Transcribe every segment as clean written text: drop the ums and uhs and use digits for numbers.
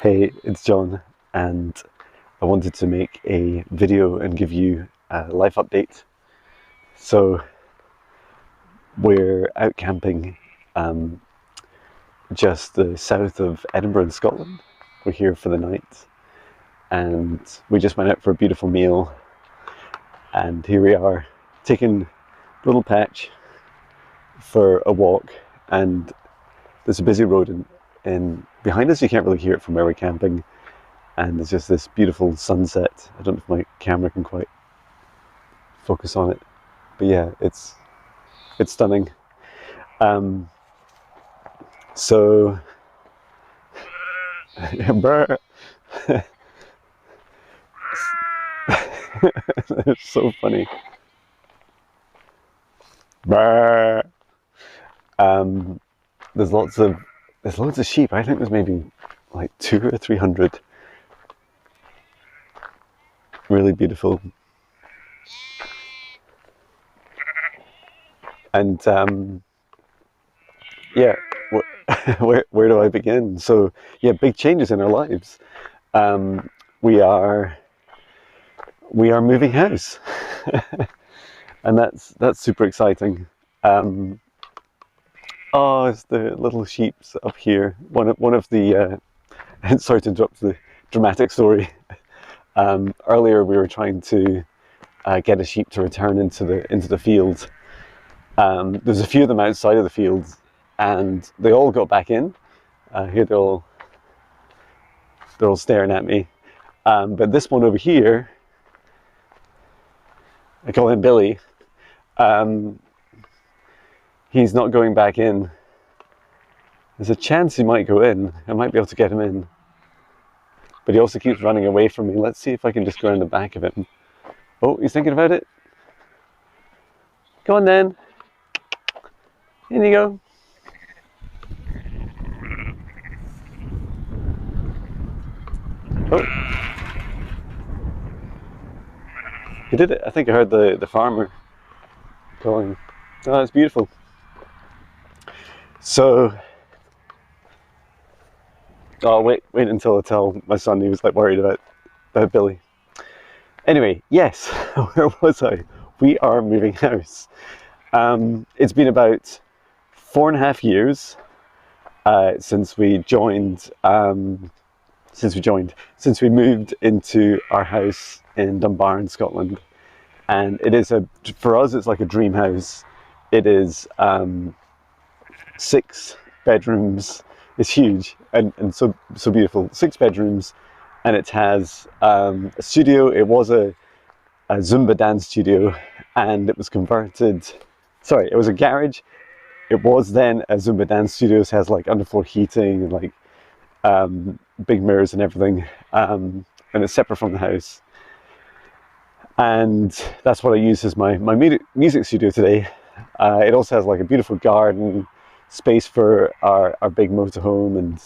Hey, it's John, and I wanted to make a video and give you a life update. So, we're out camping um, just the south of Edinburgh in Scotland. We're here for the night, and we just went out for a beautiful meal, and here we are taking a little patch for a walk, and there's a busy road in behind us. You can't really hear it from where we're camping, and there's just this beautiful sunset. I don't know if my camera can quite focus on it, but yeah, it's stunning. Um, so, brr, it's so funny. Brr. Um, there's lots of sheep. I think there's maybe like 200 or 300. Really beautiful. And yeah, where do I begin? So yeah, big changes in our lives. Um, we are moving house, and that's super exciting. Oh, it's the little sheeps up here. One of the sorry to interrupt the dramatic story. Earlier we were trying to get a sheep to return into the field. There's a few of them outside of the field, and they all got back in. Here they're all staring at me. But this one over here, I call him Billy. He's not going back in. There's a chance he might go in. I might be able to get him in. But he also keeps running away from me. Let's see if I can just go around the back of him. Oh, he's thinking about it. Go on then. In you go. Oh. He did it. I think I heard the farmer calling. Oh, it's beautiful. So, oh, wait until I tell my son. He was like worried about Billy. Anyway, yes, where was I? We are moving house. It's been about 4.5 years since we joined. Since we moved into our house in Dunbar in Scotland, and it is for us it's like a dream house. It is 6 bedrooms. It's huge and so beautiful. 6 bedrooms, and it has a studio. It was a Zumba dance studio, and it was converted. Sorry, it was a garage. It was then a Zumba dance studio. It has like underfloor heating and like big mirrors and everything, and it's separate from the house. And that's what I use as my music studio today. It also has like a beautiful garden, space for our big motorhome, and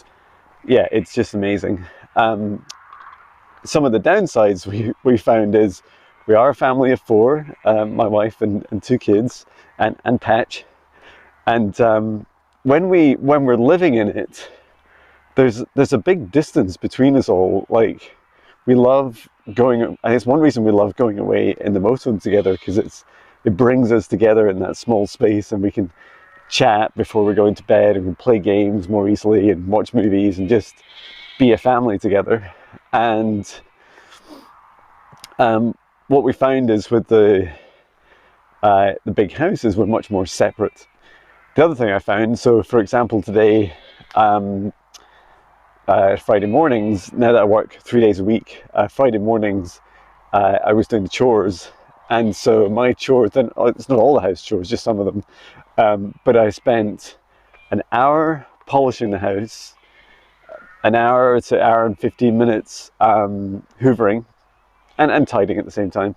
yeah, it's just amazing. Some of the downsides we found is we are a family of 4, my wife and 2 kids, and Patch. And when we're living in it, there's a big distance between us all. Like, we love going, and it's one reason we love going away in the motorhome together, because it brings us together in that small space, and we can chat before we're going to bed, and we can play games more easily and watch movies and just be a family together. And what we found is with the big house is we're much more separate. The other thing I found, so for example today, Friday mornings, now that I work 3 days a week, Friday mornings I was doing the chores, and so my chores, then it's not all the house chores, just some of them, but I spent an hour polishing the house, an hour to hour and 15 minutes hoovering and tidying at the same time,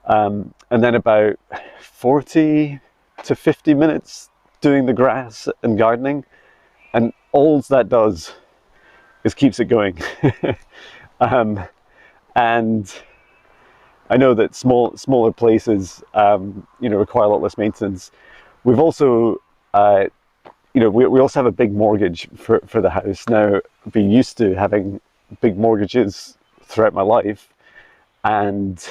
and then about 40 to 50 minutes doing the grass and gardening, and all that does is keeps it going. And I know that smaller places require a lot less maintenance. We've also you know, we also have a big mortgage for the house. Now, being used to having big mortgages throughout my life, and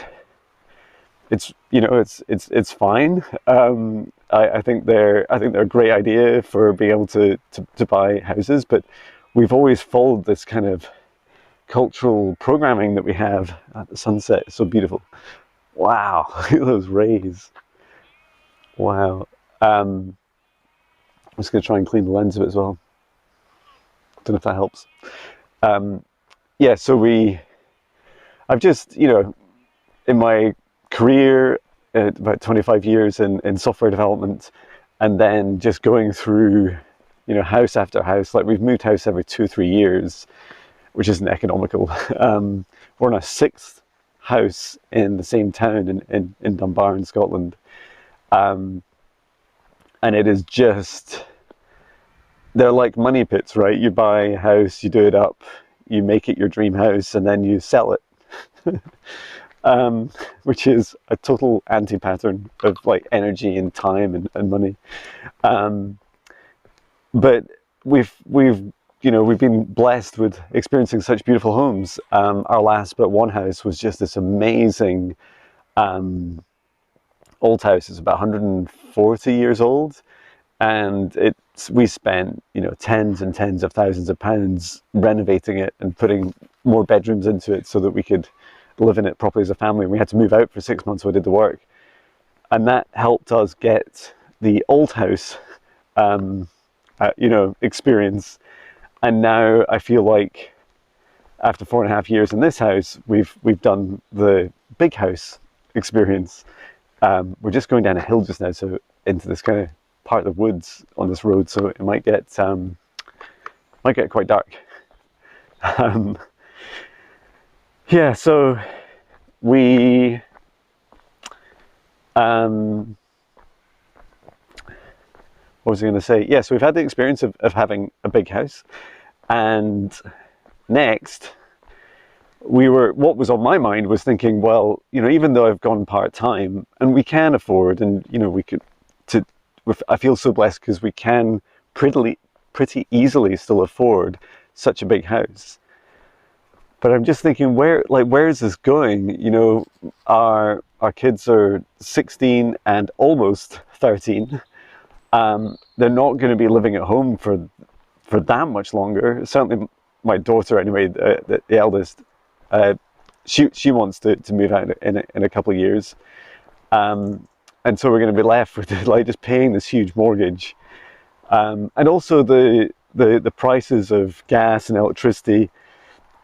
it's, you know, it's fine. I think they're a great idea for being able to buy houses, but we've always followed this kind of cultural programming that we have at the sunset. It's so beautiful. Wow, look at those rays. Wow. I'm just going to try and clean the lens of it as well. Don't know if that helps. Yeah, so I've just, you know, in my career, about 25 years in software development, and then just going through, you know, house after house. Like, we've moved house every 2 or 3 years, which isn't economical. We're on our 6th house in the same town in Dunbar in Scotland. And it is just, they're like money pits, right? You buy a house, you do it up, you make it your dream house, and then you sell it. Which is a total anti-pattern of like energy and time and money. But we've you know, we've been blessed with experiencing such beautiful homes. Our last but one house was just this amazing old house. It's about 140 years old, and we spent, you know, tens and tens of thousands of pounds renovating it and putting more bedrooms into it so that we could live in it properly as a family. We had to move out for 6 months, so I did the work, and that helped us get the old house, you know, experience. And now I feel like after 4.5 years in this house, we've done the big house experience. We're just going down a hill just now, so into this kind of part of the woods on this road, so it might get quite dark. Yeah, so we what was I going to say? Yeah, so we've had the experience of having a big house, and next what was on my mind was thinking, well, you know, even though I've gone part-time and we can afford, and, you know, I feel so blessed because we can pretty easily still afford such a big house. But I'm just thinking, where is this going? You know, our kids are 16 and almost 13. They're not going to be living at home for that much longer. Certainly my daughter, anyway, the eldest, she wants to move out in a couple of years. And so we're going to be left with like just paying this huge mortgage. And also the prices of gas and electricity,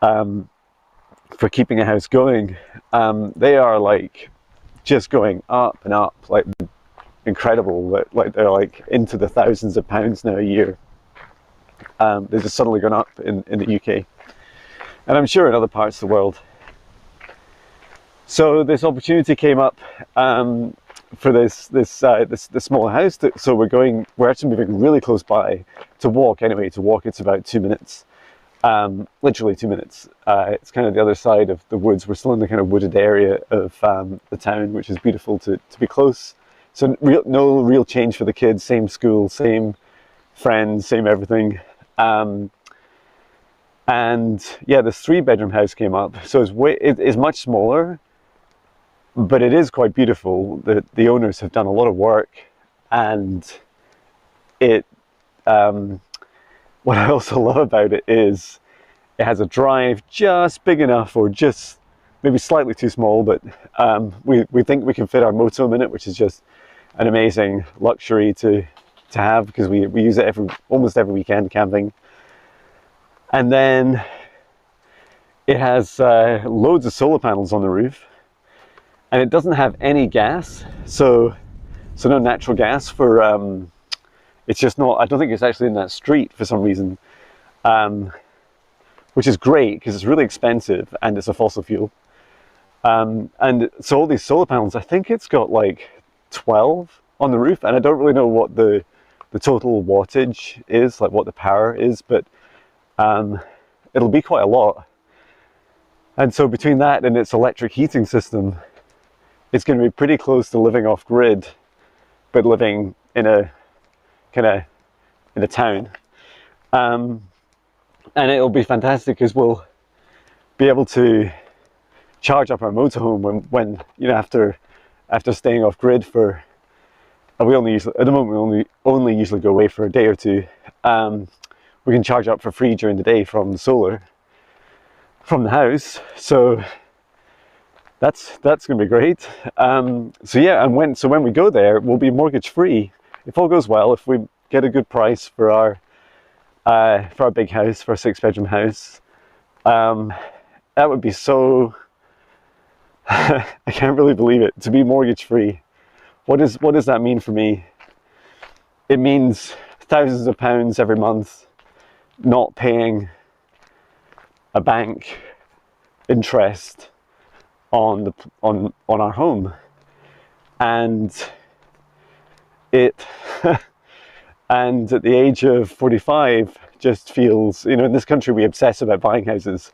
for keeping a house going, they are like just going up and up, like incredible. Like they're like into the thousands of pounds now a year. They've just suddenly gone up in the UK, and I'm sure in other parts of the world. So this opportunity came up for this small house. So we're actually moving really close by to walk. Anyway, to walk it's about 2 minutes. Literally 2 minutes. It's kind of the other side of the woods. We're still in the kind of wooded area of the town, which is beautiful to be close. So no real change for the kids. Same school, same friends, same everything. And yeah, this 3-bedroom house came up. So it is much smaller, but it is quite beautiful. The owners have done a lot of work, and it. What I also love about it is it has a drive just big enough, or just maybe slightly too small, but we think we can fit our motorhome in it, which is just an amazing luxury to have, because we use it almost every weekend camping. And then it has loads of solar panels on the roof, and it doesn't have any gas, so no natural gas for it's just not, I don't think it's actually in that street for some reason, which is great because it's really expensive and it's a fossil fuel. And so all these solar panels, I think it's got like 12 on the roof, and I don't really know what the total wattage is, like what the power is, but it'll be quite a lot. And so between that and its electric heating system, it's going to be pretty close to living off grid, but living in a kind of in the town. And it'll be fantastic because we'll be able to charge up our motorhome when you know, after staying off grid for, we only usually, at the moment we only usually go away for a day or two. We can charge up for free during the day from the solar from the house, so that's going to be great. So yeah, and when we go there, we'll be mortgage free if all goes well. If we get a good price for our big house, for a 6-bedroom house, that would be so. I can't really believe it, to be mortgage free. What does that mean for me? It means thousands of pounds every month not paying a bank interest on our home, and it and at the age of 45 just feels, you know, in this country we obsess about buying houses.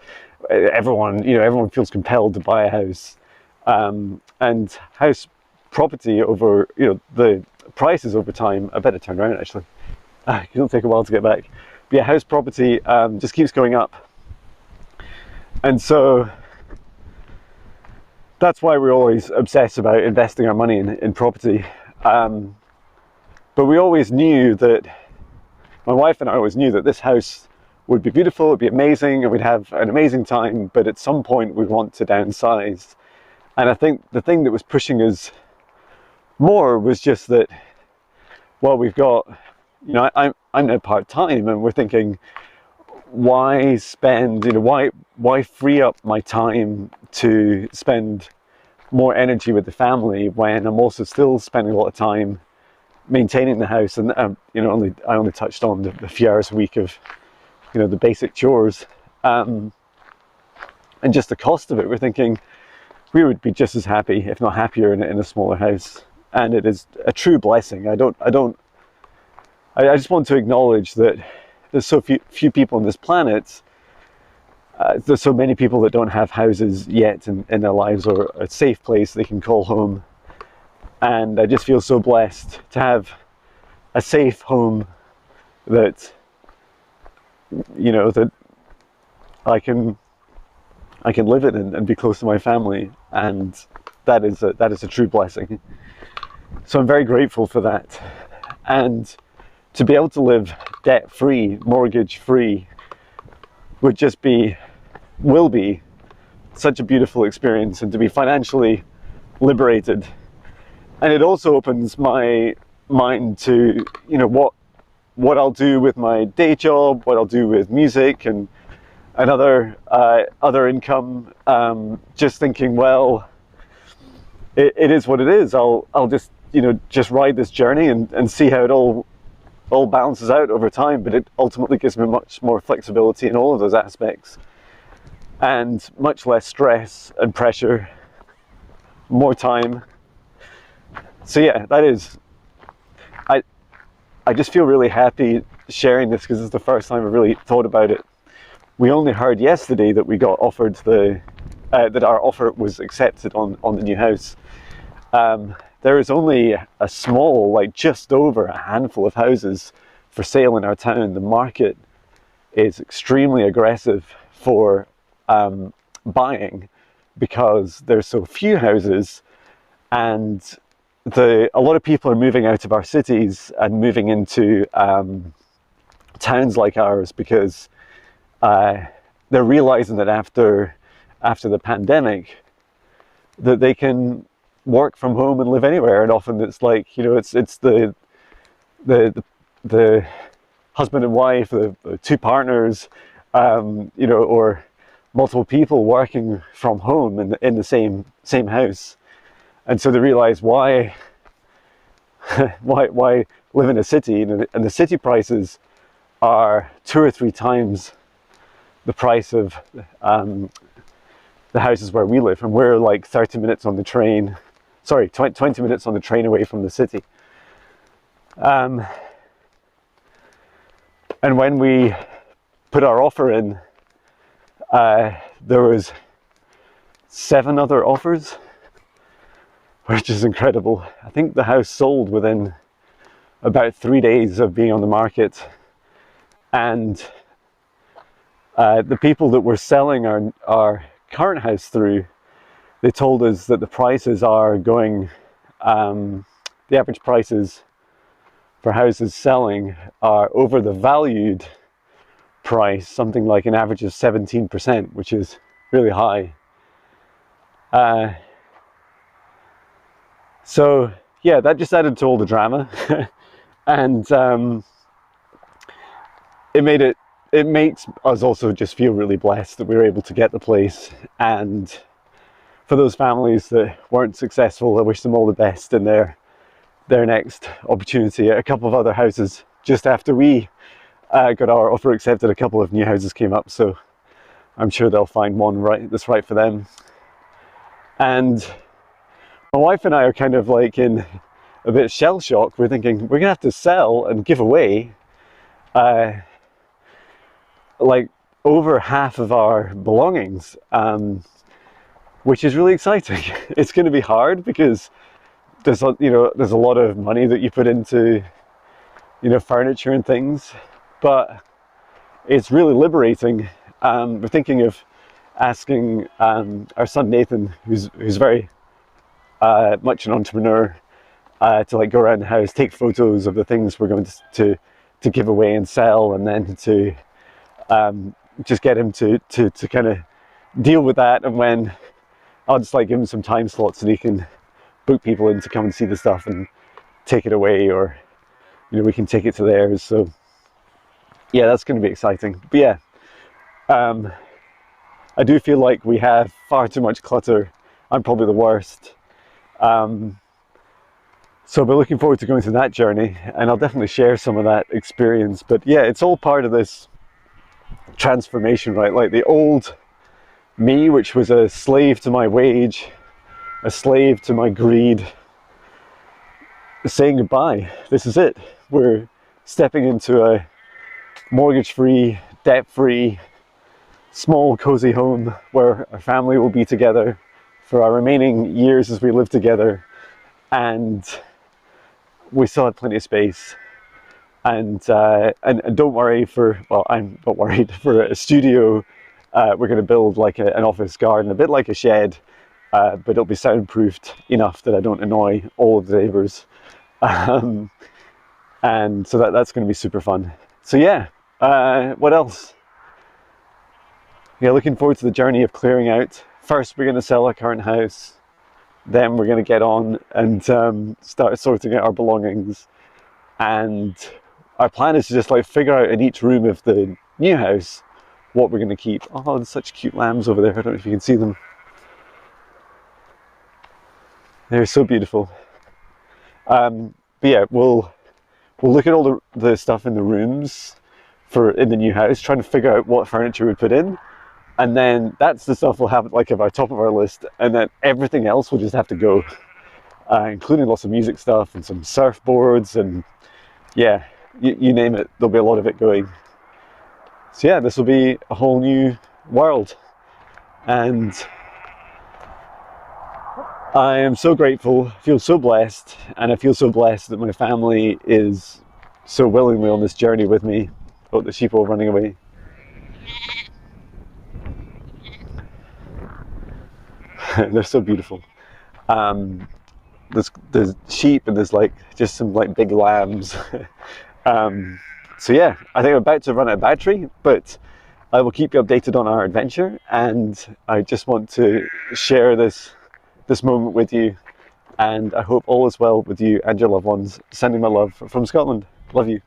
Everyone feels compelled to buy a house, and house property over, you know, the prices over time. I better turn around actually. It'll take a while to get back. But yeah, house property just keeps going up, and so that's why we're always obsessed about investing our money in property. But we always knew that, my wife and I always knew that this house would be beautiful, it'd be amazing, and we'd have an amazing time, but at some point we'd want to downsize. And I think the thing that was pushing us more was just that, well, we've got, you know, I'm now part-time, and we're thinking, why spend, you know, why free up my time to spend more energy with the family when I'm also still spending a lot of time maintaining the house? And you know, I only touched on the few hours a week of, you know, the basic chores, and just the cost of it. We're thinking we would be just as happy, if not happier, in a smaller house. And it is a true blessing. I just want to acknowledge that there's so few people on this planet. There's so many people that don't have houses yet in their lives, or a safe place they can call home. And I just feel so blessed to have a safe home that, you know, that I can live in and be close to my family, and that is a true blessing. So I'm very grateful for that, and to be able to live debt free, mortgage free, will be such a beautiful experience, and to be financially liberated. And it also opens my mind to, you know, what I'll do with my day job, what I'll do with music and other income. Just thinking, well, it is what it is. I'll just, you know, just ride this journey and see how it all balances out over time. But it ultimately gives me much more flexibility in all of those aspects, and much less stress and pressure, more time. So yeah, that is, I just feel really happy sharing this, because it's the first time I've really thought about it. We only heard yesterday that we got offered that our offer was accepted on the new house. There is only a small, like just over a handful of houses for sale in our town. The market is extremely aggressive for buying, because there's so few houses, and a lot of people are moving out of our cities and moving into towns like ours, because they're realizing that after the pandemic that they can work from home and live anywhere. And often it's like, you know, it's the husband and wife, the two partners, you know, or multiple people working from home in the same house. And so they realize why live in a city, and the city prices are 2 or 3 times the price of the houses where we live, and we're like 30 minutes on the train, 20 minutes on the train away from the city. And when we put our offer in, there was 7 other offers, which is incredible. I think the house sold within about 3 days of being on the market, and the people that we're selling our current house through, they told us that the prices are going, the average prices for houses selling are over the valued price, something like an average of 17%, which is really high. So yeah, that just added to all the drama. And it makes us also just feel really blessed that we were able to get the place. And for those families that weren't successful, I wish them all the best in their next opportunity. A couple of other houses just after we got our offer accepted, a couple of new houses came up, so I'm sure they'll find one that's right for them. And my wife and I are kind of like in a bit of shell shock. We're thinking we're gonna have to sell and give away like over half of our belongings, which is really exciting. It's going to be hard because there's a lot of money that you put into furniture and things, but it's really liberating. We're thinking of asking our son Nathan, who's very much an entrepreneur, to like go around the house, take photos of the things we're going to give away and sell, and then to just get him to kind of deal with that. And when I'll just like give him some time slots and he can book people in to come and see the stuff and take it away, or we can take it to theirs. So yeah, that's going to be exciting. But yeah, I do feel like we have far too much clutter. I'm probably the worst. So we're looking forward to going through that journey, and I'll definitely share some of that experience. But yeah, it's all part of this transformation, right? Like the old me, which was a slave to my wage, a slave to my greed, saying goodbye. This is it. We're stepping into a mortgage-free, debt-free, small, cozy home where our family will be together for our remaining years as we live together, and we still have plenty of space. And don't worry I'm not worried for a studio. We're going to build like an office garden, a bit like a shed, but it'll be soundproofed enough that I don't annoy all of the neighbors. And so that's going to be super fun. So yeah, what else? Yeah, looking forward to the journey of clearing out. First, we're going to sell our current house. Then we're going to get on and start sorting out our belongings. And our plan is to just like figure out in each room of the new house what we're going to keep. Oh, there's such cute lambs over there. I don't know if you can see them. They're so beautiful. But yeah, we'll look at all the stuff in the rooms in the new house, trying to figure out what furniture we put in. And then that's the stuff we'll have like at the top of our list. And then everything else will just have to go, including lots of music stuff and some surfboards, and yeah, you name it, there'll be a lot of it going. So yeah, this will be a whole new world. And I am so grateful, feel so blessed, and I feel so blessed that my family is so willingly on this journey with me. Oh, the sheep are running away. They're so beautiful. There's sheep, and there's like just some like big lambs. So yeah, I think I'm about to run out of battery, but I will keep you updated on our adventure, and I just want to share this moment with you, and I hope all is well with you and your loved ones. Sending my love from Scotland. Love you.